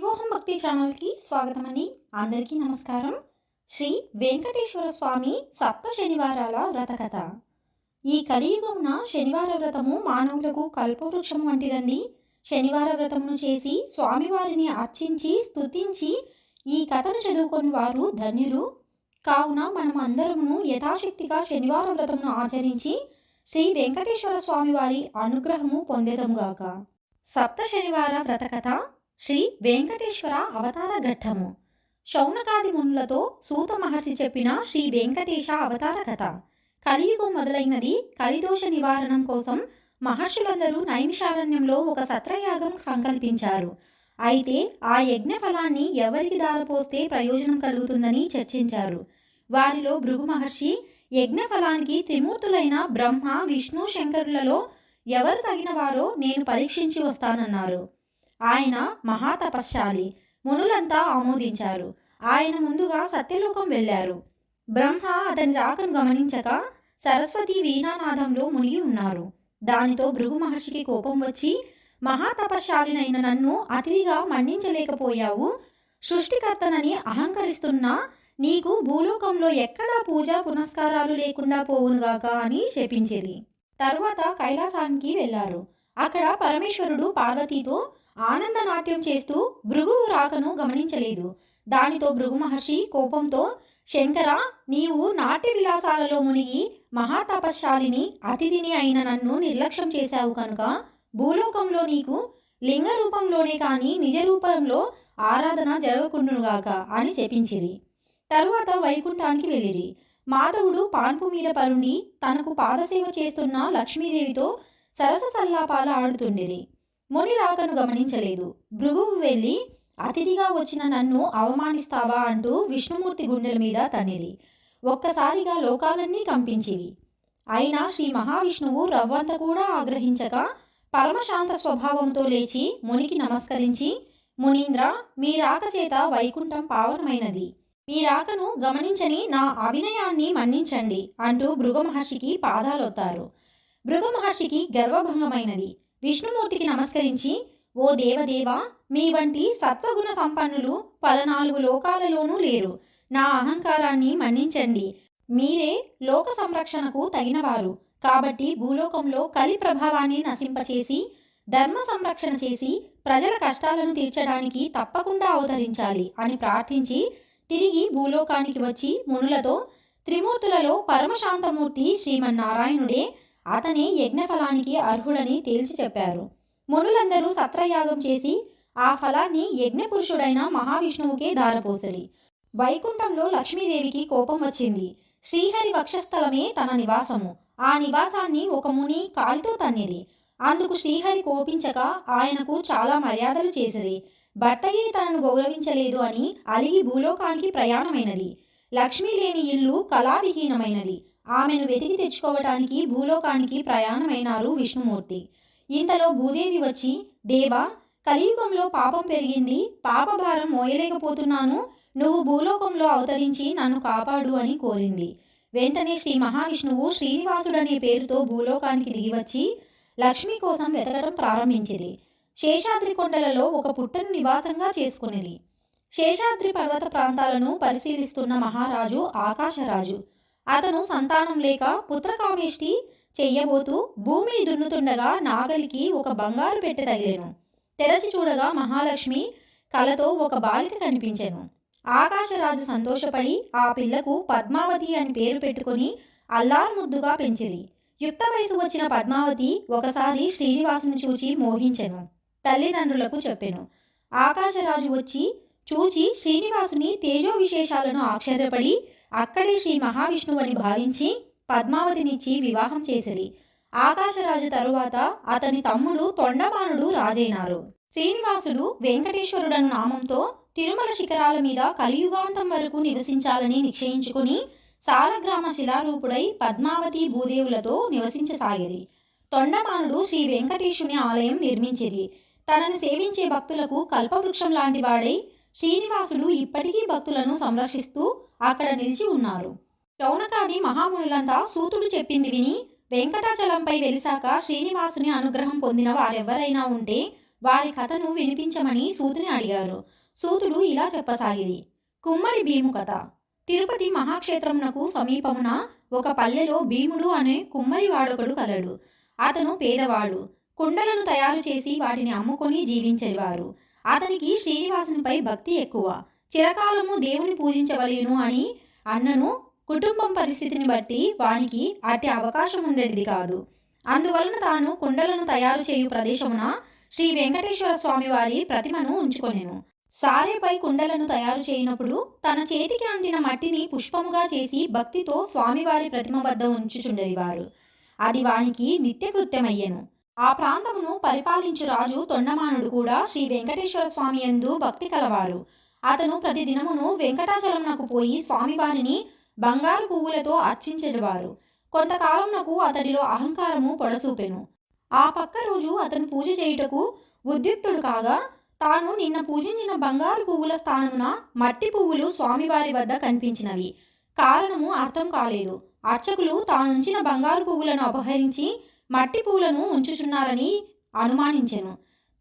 శివోహం భక్తి ఛానల్కి స్వాగతం అండి. అందరికీ నమస్కారం. శ్రీ వెంకటేశ్వర స్వామి సప్త శనివారాల వ్రతకథ. ఈ కలియుగమున శనివార వ్రతము మానవులకు కల్పవృక్షం వంటిదండి. శనివార వ్రతమును చేసి స్వామివారిని అర్చించి స్తుతించి ఈ కథను చదువుకొని వారు ధన్యులు. కావున మనం అందరము యథాశక్తిగా శనివార వ్రతమును ఆచరించి శ్రీ వెంకటేశ్వర స్వామివారి అనుగ్రహము పొందేదముగాక. సప్త శనివార వ్రతకథ. శ్రీ వెంకటేశ్వర అవతార ఘట్టము. శౌనకాది మునులతో సూత మహర్షి చెప్పిన శ్రీ వెంకటేశ అవతార కథ. కలియుగం మొదలైనది. కలిదోష నివారణం కోసం మహర్షులందరూ నైమిషారణ్యంలో ఒక సత్రయాగం సంకల్పించారు. అయితే ఆ యజ్ఞ ఫలాన్ని ఎవరికి దారపోస్తే ప్రయోజనం కలుగుతుందని చర్చించారు. వారిలో భృగు మహర్షి యజ్ఞ ఫలానికి త్రిమూర్తులైన బ్రహ్మ, విష్ణు, శంకరులలో ఎవరు తగినవారో నేను పరీక్షించి వస్తానన్నారు. ఆయన మహాతపశ్శాలి. మునులంతా ఆమోదించారు. ఆయన ముందుగా సత్యలోకం వెళ్ళారు. బ్రహ్మ అతని రాకను గమనించక సరస్వతి వీణానాదంలో మునిగి ఉన్నారు. దానితో భృగు మహర్షికి కోపం వచ్చి, మహాతపశ్శాలినైన నన్ను అతిథిగా మన్నించలేకపోయావు. సృష్టికర్తనని అహంకరిస్తున్నా నీకు భూలోకంలో ఎక్కడా పూజ పునస్కారాలు లేకుండా పోవునుగాక అని శపించిరి. తరువాత కైలాసానికి వెళ్లారు. అక్కడ పరమేశ్వరుడు పార్వతీతో ఆనందనాట్యం చేస్తూ భృగువు రాకను గమనించలేదు. దానితో భృగు మహర్షి కోపంతో, శంకర, నీవు నాట్య విలాసాలలో మునిగి మహాతపశ్శాలిని అతిథిని అయిన నన్ను నిర్లక్ష్యం చేశావు కనుక భూలోకంలో నీకు లింగ రూపంలోనే కానీ నిజ రూపంలో ఆరాధన జరగకుండునుగాక అని చెప్పించిరి. తరువాత వైకుంఠానికి వెళ్ళిరి. మాధవుడు పాన్పు మీద పరుండి తనకు పాదసేవ చేస్తున్న లక్ష్మీదేవితో సరస సల్లాపాల ఆడుతుండిరి. ముని రాకను గమనించలేదు. భృగువు వెళ్ళి, అతిథిగా వచ్చిన నన్ను అవమానిస్తావా అంటూ విష్ణుమూర్తి గుండెల మీద తన్నిరి. ఒక్కసారిగా లోకాలన్నీ కంపించివి. అయినా శ్రీ మహావిష్ణువు రవ్వంత కూడా ఆగ్రహించక పరమశాంత స్వభావంతో లేచి మునికి నమస్కరించి, మునీంద్ర, మీ రాక చేత వైకుంఠం పావనమైనది. మీ రాకను గమనించని నా అవినయాన్ని మన్నించండి అంటూ భృగు మహర్షికి పాదాలొత్తారు. భృగు మహర్షికి గర్వభంగమైనది. విష్ణుమూర్తికి నమస్కరించి, ఓ దేవదేవ, మీ వంటి సత్వగుణ సంపన్నులు 14 లోకాలలోనూ లేరు. నా అహంకారాన్ని మన్నించండి. మీరే లోక సంరక్షణకు తగినవారు. కాబట్టి భూలోకంలో కలి ప్రభావాన్ని నశింపచేసి ధర్మ సంరక్షణ చేసి ప్రజల కష్టాలను తీర్చడానికి తప్పకుండా అవతరించాలి అని ప్రార్థించి తిరిగి భూలోకానికి వచ్చి మునులతో, త్రిమూర్తులలో పరమశాంతమూర్తి శ్రీమన్నారాయణుడే, అతనే యజ్ఞఫలానికి అర్హుడని తేల్చి చెప్పారు. మునులందరూ సత్రయాగం చేసి ఆ ఫలాన్ని యజ్ఞపురుషుడైన మహావిష్ణువుకే దారపోసరి. వైకుంఠంలో లక్ష్మీదేవికి కోపం వచ్చింది. శ్రీహరి వక్షస్థలమే తన నివాసము. ఆ నివాసాన్ని ఒక ముని కాలితో తన్నిరి. అందుకు శ్రీహరి కోపించక ఆయనకు చాలా మర్యాదలు చేసిరి. భర్తయే తనను గౌరవించలేదు అని అలిగి భూలోకానికి ప్రయాణమైనది. లక్ష్మీ లేని ఇల్లు కళావిహీనమైనది. ఆమెను వెతికి తెచ్చుకోవటానికి భూలోకానికి ప్రయాణమైనారు విష్ణుమూర్తి. ఇంతలో భూదేవి వచ్చి, దేవా, కలియుగంలో పాపం పెరిగింది, పాపభారం మోయలేకపోతున్నాను, నువ్వు భూలోకంలో అవతరించి నన్ను కాపాడు అని కోరింది. వెంటనే శ్రీ మహావిష్ణువు శ్రీనివాసుడనే పేరుతో భూలోకానికి దిగివచ్చి లక్ష్మి కోసం వెతకడం ప్రారంభించిరి. శేషాద్రి కొండలలో ఒక పుట్టను నివాసంగా చేసుకునేది. శేషాద్రి పర్వత ప్రాంతాలను పరిశీలిస్తున్న మహారాజు ఆకాశరాజు. అతను సంతానం లేక పుత్రకామేష్టి చెయ్యబోతూ భూమిని దున్నుతుండగా నాగలికి ఒక బంగారు పెట్టె తగిలెను. తెరచి చూడగా మహాలక్ష్మి కలతో ఒక బాలిక కనిపించెను. ఆకాశరాజు సంతోషపడి ఆ పిల్లకు పద్మావతి అని పేరు పెట్టుకుని అల్లారు ముద్దుగా పెంచిరి. యుక్త వయసు వచ్చిన పద్మావతి ఒకసారి శ్రీనివాసుని చూచి మోహించెను. తల్లిదండ్రులకు చెప్పెను. ఆకాశరాజు వచ్చి చూచి శ్రీనివాసుని తేజో విశేషాలను ఆశ్చర్యపడి అక్కడే శ్రీ మహావిష్ణువని భావించి పద్మావతినిచ్చి వివాహం చేసిరి. ఆకాశరాజు తరువాత అతని తమ్ముడు తొండమానుడు రాజైనారు. శ్రీనివాసుడు వెంకటేశ్వరుడను నామంతో తిరుమల శిఖరాల మీద కలియుగాంతం వరకు నివసించాలని నిశ్చయించుకుని సాలగ్రామ శిలారూపుడై పద్మావతి భూదేవులతో నివసించసాగిరి. తొండమానుడు శ్రీ వెంకటేశుని ఆలయం నిర్మించిరి. తనను సేవించే భక్తులకు కల్పవృక్షం లాంటి వాడై శ్రీనివాసుడు ఇప్పటికీ భక్తులను సంరక్షిస్తూ అక్కడ నిలిచి ఉన్నారు. శౌనకాది మహామునులంతా సూతుడు చెప్పింది విని వెంకటాచలంపై వెలిసాక శ్రీనివాసుని అనుగ్రహం పొందిన వారెవ్వరైనా ఉంటే వారి కథను వినిపించమని సూతుని అడిగారు. సూతుడు ఇలా చెప్పసాగిరి. కుమ్మరి భీము కథ. తిరుపతి మహాక్షేత్రమునకు సమీపమున ఒక పల్లెలో భీముడు అనే కుమ్మరి వాడొకడు కలడు. అతను పేదవాడు. కుండలను తయారు చేసి వాటిని అమ్ముకొని జీవించేవారు. అతనికి శ్రీనివాసునిపై భక్తి ఎక్కువ. చిరకాలము దేవుని పూజించవలేను అని అన్నను కుటుంబం పరిస్థితిని బట్టి వానికి అట్టి అవకాశం ఉండేది కాదు. అందువలన తాను కుండలను తయారు చేయు ప్రదేశమున శ్రీ వెంకటేశ్వర స్వామి వారి ప్రతిమను ఉంచుకొనెను. సారేపై కుండలను తయారు చేయనప్పుడు తన చేతికి అంటిన మట్టిని పుష్పముగా చేసి భక్తితో స్వామివారి ప్రతిమ వద్ద ఉంచుచుండేవారు. అది వానికి నిత్యకృత్యమయ్యెను. ఆ ప్రాంతమును పరిపాలించు రాజు తొండమానుడు కూడా శ్రీ వెంకటేశ్వర స్వామి యందు భక్తి కలవారు. అతను ప్రతి దినమును వెంకటాచలమునకు పోయి స్వామివారిని బంగారు పువ్వులతో అర్చించేవారు. కొంతకాలమునకు అతడిలో అహంకారము పొడసూపెను. ఆ పక్క రోజు అతను పూజ చేయుటకు ఉద్యుక్తుడు కాగా తాను నిన్న పూజించిన బంగారు పువ్వుల స్థానమున మట్టి పువ్వులు స్వామివారి వద్ద కనిపించినవి. కారణము అర్థం కాలేదు. అర్చకులు తానుంచిన బంగారు పువ్వులను అపహరించి మట్టి పువ్వులను ఉంచుచున్నారని అనుమానించెను.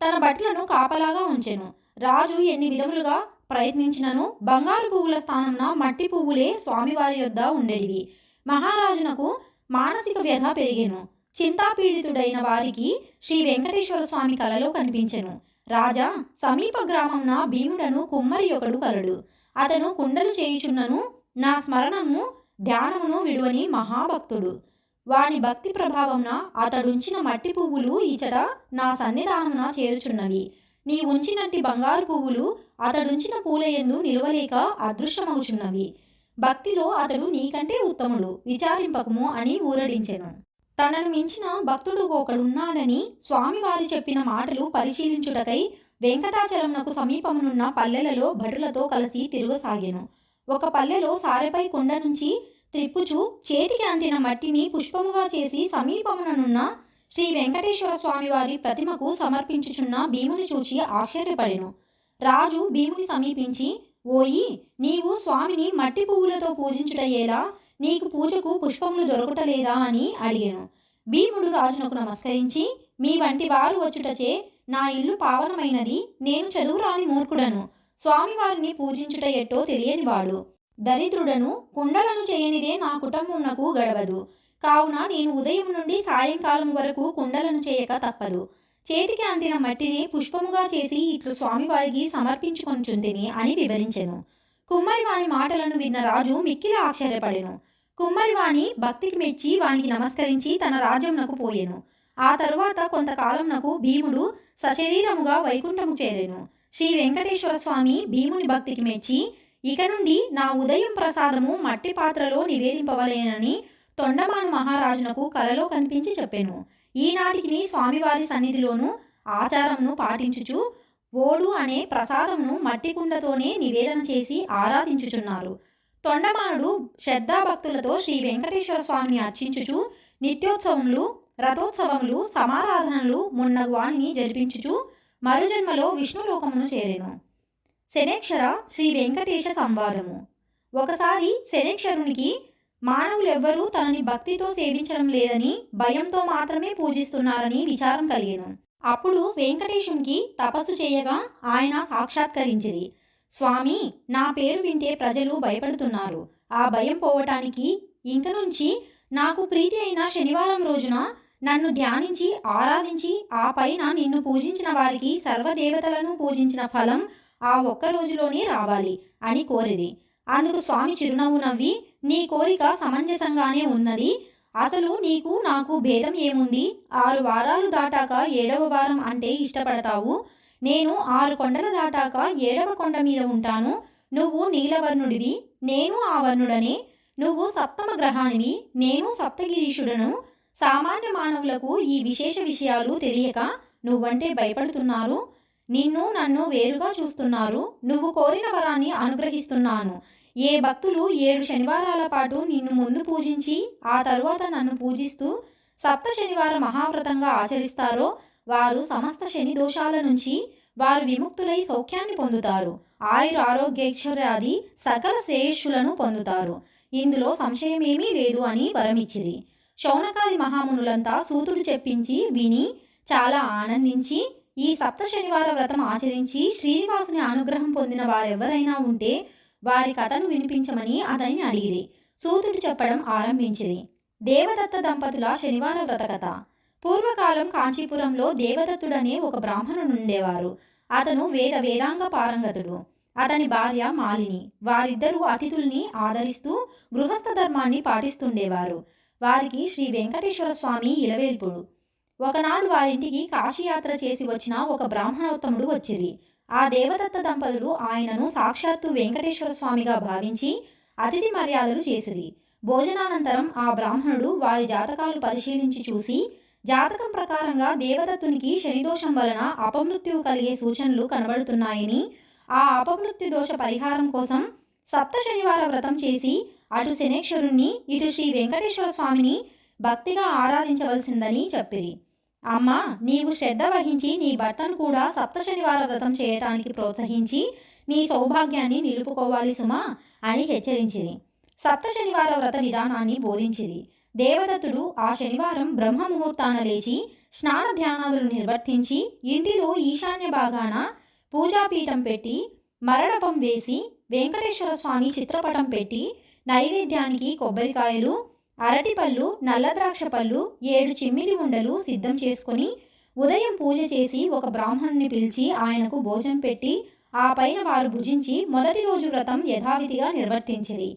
తన భటులను కాపలాగా ఉంచెను. రాజు ఎన్ని విధములుగా ప్రయత్నించినను బంగారు పువ్వుల స్థానమున మట్టి పువ్వులే స్వామివారి యొద్ద ఉండేటివి. మహారాజునకు మానసిక వ్యధ పెరిగెను. చింతాపీడితుడైన వారికి శ్రీ వెంకటేశ్వర స్వామి కలలో కనిపించెను. రాజా, సమీప గ్రామమున భీముడను కుమ్మరి ఒకడు కలడు. అతను కుండలు చేయుచున్నను నా స్మరణము ధ్యానమును విడువని మహాభక్తుడు. వాని భక్తి ప్రభావమున అతడుంచిన మట్టి పువ్వులు ఈచట నా సన్నిధానమున చేరుచున్నవి. నీ ఉంచినట్టి బంగారు పువ్వులు అతడుంచిన పూలయందు నిలవలేక అదృశ్యమవుచున్నవి. భక్తిలో అతడు నీకంటే ఉత్తముడు, విచారింపకము అని ఊరడించెను. తనను మించిన భక్తుడు ఒకడున్నాడని స్వామివారు చెప్పిన మాటలు పరిశీలించుటకై వెంకటాచలమునకు సమీపమునున్న పల్లెలలో భటులతో కలిసి తిరుగసాగెను. ఒక పల్లెలో సారెపై కుండ నుంచి త్రిప్పుచు చేతికి అంటిన మట్టిని పుష్పముగా చేసి సమీపముననున్న శ్రీ వెంకటేశ్వర స్వామివారి ప్రతిమకు సమర్పించుచున్న భీముని చూచి ఆశ్చర్యపడెను. రాజు భీముని సమీపించి, ఓయి, నీవు స్వామిని మట్టి పువ్వులతో పూజించుటయేలా, నీకు పూజకు పుష్పములు దొరకటలేదా అని అడిగాను. భీముడు రాజునకు నమస్కరించి, మీ వంటి వారు వచ్చుటచే నా ఇల్లు పావనమైనది. నేను చదువురాని మూర్ఖుడను. స్వామివారిని పూజించుట ఎట్టో తెలియనివాడు. దరిద్రుడను. కుండలను చేయనిదే నా కుటుంబమునకు గడవదు. కావున నేను ఉదయం నుండి సాయంకాలం వరకు కుండలను చేయక తప్పదు. చేతికి అంటిన మట్టిని పుష్పముగా చేసి ఇట్లు స్వామివారికి సమర్పించుకొంచుంటిని అని వివరించెను. కుమ్మరి వాని మాటలను విన్న రాజు మిక్కిలి ఆశ్చర్యపడెను. కుమ్మరి వాని భక్తికి మెచ్చి వానికి నమస్కరించి తన రాజ్యమునకు పోయెను. ఆ తరువాత కొంతకాలమునకు భీముడు సశరీరముగా వైకుంఠము చేరెను. శ్రీ వెంకటేశ్వర స్వామి భీముని భక్తికి మెచ్చి, ఇక నుండి నా ఉదయం ప్రసాదము మట్టి పాత్రలో నివేదింపవలేనని తొండమాను మహారాజునకు కలలో కనిపించి చెప్పెను. ఈనాటికి స్వామివారి సన్నిధిలోను ఆచారమును పాటించుచు ఓడు అనే ప్రసాదమును మట్టి కుండతోనే నివేదన చేసి ఆరాధించుచున్నారు. తొండమానుడు శ్రద్ధాభక్తులతో శ్రీ వెంకటేశ్వర స్వామిని అర్చించుచు నిత్యోత్సవములు, రథోత్సవములు, సమారాధనలు మున్నగు వాణిని జరిపించుచు మరుజన్మలో విష్ణులోకమును చేరెను. శనేక్షర శ్రీ వెంకటేశ సంవాదము. ఒకసారి శనేక్షరునికి మానవులెవ్వరూ తనని భక్తితో సేవించడం లేదని, భయంతో మాత్రమే పూజిస్తున్నారని విచారం కలిగెను. అప్పుడు వెంకటేశునికి తపస్సు చేయగా ఆయన సాక్షాత్కరించిరి. స్వామి, నా పేరు వింటే ప్రజలు భయపడుతున్నారు. ఆ భయం పోవటానికి ఇంక నుంచి నాకు ప్రీతి అయిన శనివారం రోజున నన్ను ధ్యానించి ఆరాధించి ఆ పైన నిన్ను పూజించిన వారికి సర్వదేవతలను పూజించిన ఫలం ఆ ఒక్క రోజులోనే రావాలి అని కోరిరి. అందుకు స్వామి చిరునవ్వు నవ్వి, నీ కోరిక సమంజసంగానే ఉన్నది. అసలు నీకు నాకు భేదం ఏముంది? 6 వారాలు దాటాక 7వ వారం అంటే ఇష్టపడతావు. నేను 6 కొండలు దాటాక 7వ కొండ మీద ఉంటాను. నువ్వు నీలవర్ణుడివి, నేను ఆ వర్ణుడనే. నువ్వు సప్తమ గ్రహానివి, నేను సప్తగిరీషుడను. సామాన్య మానవులకు ఈ విశేష విషయాలు తెలియక నువ్వంటే భయపడుతున్నారు. నిన్ను నన్ను వేరుగా చూస్తున్నారు. నువ్వు కోరిన వరాన్ని అనుగ్రహిస్తున్నాను. ఏ భక్తులు 7 శనివారాల పాటు నిన్ను ముందు పూజించి ఆ తరువాత నన్ను పూజిస్తూ సప్త శనివార మహావ్రతంగా ఆచరిస్తారో వారు సమస్త శని దోషాల నుంచి వారు విముక్తులై సౌఖ్యాన్ని పొందుతారు. ఆయుర ఆరోగ్యైశ్వర్యాది సకల శ్రేయస్సులను పొందుతారు. ఇందులో సంశయమేమీ లేదు అని వరమిచ్చిరి. శౌనకాది మహామునులంతా సూతుడు చెప్పించి విని చాలా ఆనందించి, ఈ సప్త శనివార వ్రతం ఆచరించి శ్రీనివాసుని అనుగ్రహం పొందిన వారెవరైనా ఉంటే వారి కథను వినిపించమని అతనిని అడిగిరి. సూతుడు చెప్పడం ఆరంభించిరి. దేవదత్త దంపతుల శనివార వ్రత కథ. పూర్వకాలం కాంచీపురంలో దేవదత్తుడనే ఒక బ్రాహ్మణుడు ఉండేవారు. అతను వేదాంగ పారంగతుడు. అతని భార్య మాలిని. వారిద్దరూ అతిథుల్ని ఆదరిస్తూ గృహస్థ ధర్మాన్ని పాటిస్తుండేవారు. వారికి శ్రీ వెంకటేశ్వర స్వామి ఇలవేల్పుడు. ఒకనాడు వారింటికి కాశీయాత్ర చేసి వచ్చిన ఒక బ్రాహ్మణోత్తముడు వచ్చిరి. ఆ దేవదత్త దంపతులు ఆయనను సాక్షాత్తు వెంకటేశ్వర స్వామిగా భావించి అతిథి మర్యాదలు చేసిరి. భోజనానంతరం ఆ బ్రాహ్మణుడు వారి జాతకాలు పరిశీలించి చూసి, జాతకం ప్రకారంగా దేవదత్తునికి శనిదోషం వలన అపమృత్యువు కలిగే సూచనలు కనబడుతున్నాయని, ఆ అపమృత్యు దోష పరిహారం కోసం సప్త శనివార వ్రతం చేసి అటు శనేశ్వరుణ్ణి ఇటు శ్రీ వెంకటేశ్వర స్వామిని భక్తిగా ఆరాధించవలసిందని చెప్పిరి. అమ్మా, నీవు శ్రద్ధ వహించి నీ భర్తను కూడా సప్త శనివార వ్రతం చేయటానికి ప్రోత్సహించి నీ సౌభాగ్యాన్ని నిలుపుకోవాలి సుమా అని హెచ్చరించిరి. సప్త శనివార వ్రత విధానాన్ని బోధించిరి. దేవదత్తుడు ఆ శనివారం బ్రహ్మ ముహూర్తాన లేచి స్నాన ధ్యానాదులు నిర్వర్తించి ఇంటిలో ఈశాన్య భాగాన పూజాపీఠం పెట్టి మరడపం వేసి వెంకటేశ్వర స్వామి చిత్రపటం పెట్టి నైవేద్యానికి కొబ్బరికాయలు, అరటిపళ్ళు, నల్లద్రాక్ష పళ్ళు, 7 చిమ్మిలి ఉండలు సిద్ధం చేసుకొని ఉదయం పూజ చేసి ఒక బ్రాహ్మణుని పిలిచి ఆయనకు భోజనం పెట్టి ఆ పైన వారు భుజించి మొదటి రోజు వ్రతం యథావిధిగా నిర్వర్తించిరి.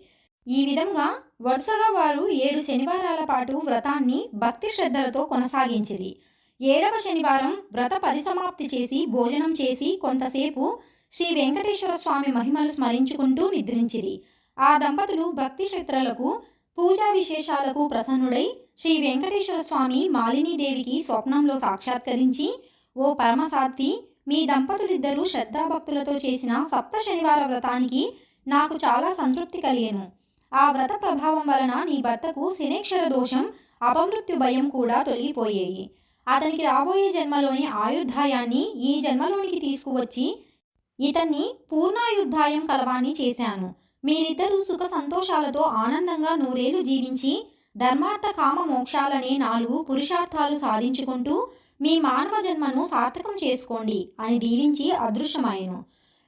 ఈ విధంగా వరుసగా వారు 7 శనివారాల పాటు వ్రతాన్ని భక్తి శ్రద్ధలతో కొనసాగించిరి. 7వ శనివారం వ్రత పరిసమాప్తి చేసి భోజనం చేసి కొంతసేపు శ్రీ వెంకటేశ్వర స్వామి మహిమలు స్మరించుకుంటూ నిద్రించిరి. ఆ దంపతులు భక్తి శ్రద్ధలకు పూజా విశేషాలకు ప్రసన్నుడై శ్రీ వెంకటేశ్వర స్వామి మాలినీదేవికి స్వప్నంలో సాక్షాత్కరించి, ఓ పరమసాధ్వి, మీ దంపతులిద్దరూ శ్రద్ధాభక్తులతో చేసిన సప్త శనివార వ్రతానికి నాకు చాలా సంతృప్తి కలిగెను. ఆ వ్రత ప్రభావం వలన నీ భర్తకు శనేక్షర దోషం, అపమృత్యు భయం కూడా తొలగిపోయాయి. అతనికి రాబోయే జన్మలోని ఆయుర్దాయాన్ని ఈ జన్మలోనికి తీసుకువచ్చి ఇతన్ని పూర్ణాయుర్దాయం కలవాన్ని చేశాను. మీరిద్దరూ సుఖ సంతోషాలతో ఆనందంగా 100 ఏళ్లు జీవించి ధర్మార్థ కామ మోక్షాలనే 4 పురుషార్థాలు సాధించుకుంటూ మీ మానవ జన్మను సార్థకం చేసుకోండి అని దీవించి అదృశ్యమాయెను.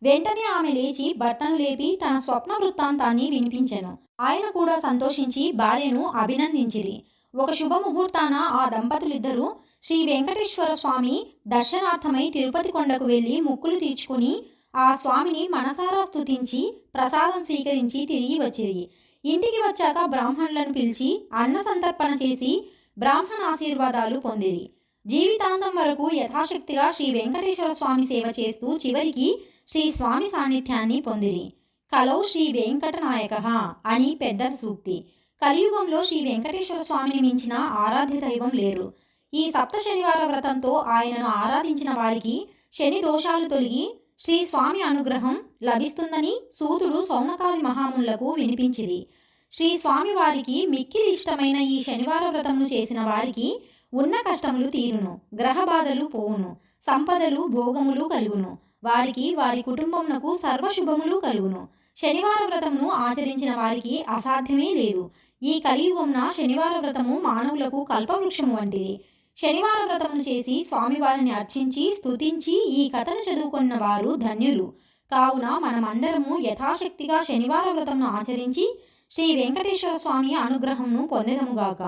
వెంటనే ఆమె లేచి భర్తను లేపి తన స్వప్న వృత్తాంతాన్ని వినిపించెను. ఆయన కూడా సంతోషించి భార్యను అభినందించిరి. ఒక శుభముహూర్తాన ఆ దంపతులిద్దరూ శ్రీ వెంకటేశ్వర స్వామి దర్శనార్థమై తిరుపతి కొండకు వెళ్ళి మొక్కులు తీర్చుకుని ఆ స్వామిని మనసారా స్తుతించి ప్రసాదం స్వీకరించి తిరిగి వచ్చిరి. ఇంటికి వచ్చాక బ్రాహ్మణులను పిలిచి అన్న సంతర్పణ చేసి బ్రాహ్మణ ఆశీర్వాదాలు పొందిరి. జీవితాంతం వరకు యథాశక్తిగా శ్రీ వెంకటేశ్వర స్వామి సేవ చేస్తూ చివరికి శ్రీ స్వామి సాన్నిధ్యాన్ని పొందిరి. కలౌ శ్రీ వెంకటనాయకః అని పెద్దల సూక్తి. కలియుగంలో శ్రీ వెంకటేశ్వర స్వామిని మించిన ఆరాధ్య దైవం లేరు. ఈ సప్త శనివార వ్రతంతో ఆయనను ఆరాధించిన వారికి శని దోషాలు తొలగి శ్రీ స్వామి అనుగ్రహం లభిస్తుందని సూతుడు సౌనకాది మహామునులకు వినిపించిరి. శ్రీ స్వామి వారికి మిక్కిలి ఇష్టమైన ఈ శనివార వ్రతమును చేసిన వారికి ఉన్న కష్టములు తీరును, గ్రహ బాధలు పోవును, సంపదలు భోగములు కలుగును, వారికి వారి కుటుంబమునకు సర్వశుభములు కలుగును. శనివార వ్రతమును ఆచరించిన వారికి అసాధ్యమే లేదు. ఈ కలియుగమున శనివార వ్రతము మానవులకు కల్పవృక్షము వంటిది. శనివార వ్రతమును చేసి స్వామివారిని అర్చించి స్తుతించి ఈ కథను చదువుకున్న వారు ధన్యులు. కావున మనమందరము యథాశక్తిగా శనివార వ్రతమును ఆచరించి శ్రీ వెంకటేశ్వర స్వామి అనుగ్రహమును పొందెదముగాక.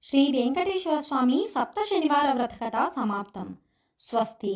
శ్రీ వెంకటేశ్వర స్వామి సప్త శనివార వ్రత కథ సమాప్తం. స్వస్తి.